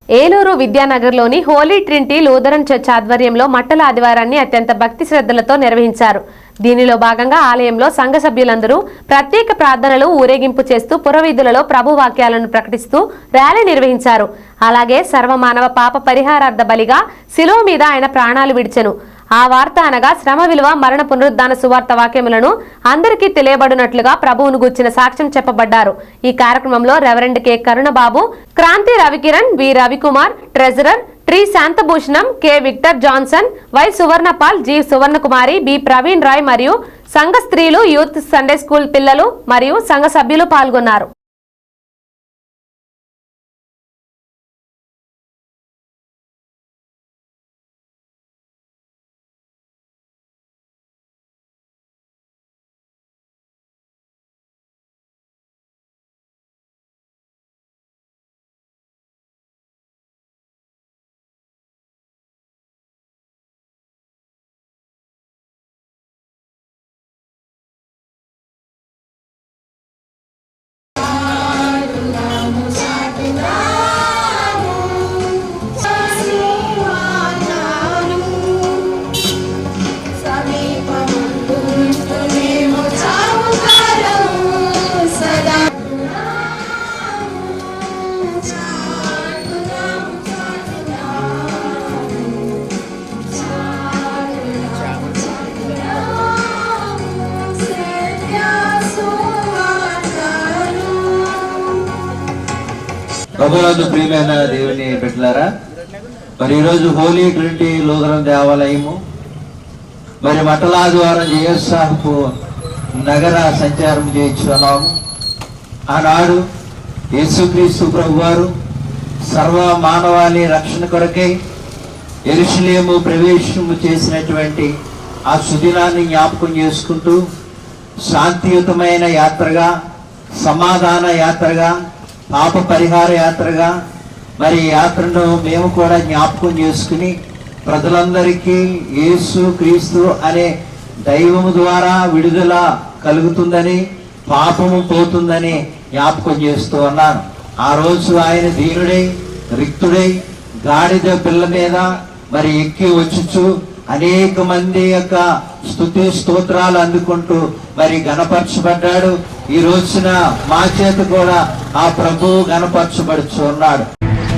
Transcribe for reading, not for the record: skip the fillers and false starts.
ఏలూరు విద్యానగర్లోని Holy Trinity Lutheran Church ఆధ్వర్యంలో మట్టల ఆదివారాన్ని అత్యంత భక్తి శ్రద్ధలతో నిర్వహించారు. దీనిలో భాగంగా ఆలయంలో సంఘ సభ్యులందరూ ప్రత్యేక ప్రార్థనలు, ఊరేగింపు చేస్తూ పురవీధులలో ప్రభు వాక్యాలను ప్రకటిస్తూ ర్యాలీ నిర్వహించారు. అలాగే సర్వమానవ పాప పరిహారార్థ బలిగా శిలువ మీద ఆయన ప్రాణాలు విడిచెను. ఆ వార్త అనగా శ్రమ విలువ, మరణ పునరుద్ధాన సువార్త వాక్యములను అందరికీ తెలియబడినట్లుగా ప్రభువును గూర్చిన సాక్ష్యం చెప్పబడ్డారు. ఈ కార్యక్రమంలో reverend K Karunababu, Kranthi Ravikiran, V Ravikumar, treasurer ట్రీ Santhabhushanam, K Victor Johnson, Y Suvarnapal, G Suvarnakumari, B Praveen Roy మరియు సంఘ స్త్రీలు, యూత్, సండే స్కూల్ పిల్లలు మరియు సంఘ సభ్యులు పాల్గొన్నారు. ప్రభునందు ప్రియమైన దేవుని బిడ్డలారా, మరి ఈరోజు హోలీ ట్రినిటీ లూథరన్ దేవాలయము మరి మట్టల ఆదివారం జయోత్సాహపు నగర సంచారం చేయించున్నాము. ఆనాడు యేసుక్రీస్తు ప్రభువారు సర్వ మానవాళి రక్షణ కొరకై యెరూషలేము ప్రవేశము చేసినటువంటి ఆ సుదినాన్ని జ్ఞాపకం చేసుకుంటూ శాంతియుతమైన యాత్రగా, సమాధాన యాత్రగా, పాప పరిహార యాత్రగా మరి యాత్రను మేము కూడా జ్ఞాపకం చేసుకుని ప్రజలందరికీ యేసు క్రీస్తు అనే దైవము ద్వారా విడుదల కలుగుతుందని, పాపము పోతుందని జ్ఞాపకం చేస్తూ ఉన్నాను. ఆ రోజు ఆయన దీనుడై, రిక్తుడై, గాడిద పిల్ల మీద మరి ఎక్కి వచ్చుచు అనేక మంది యొక్క స్తుతి స్తోత్రాలు అందుకుంటూ మరి గణపరచబడ్డాడు. ఈ రోజున మా చేత కూడా ఆ ప్రభువు గణపరచబడుచు ఉన్నాడు.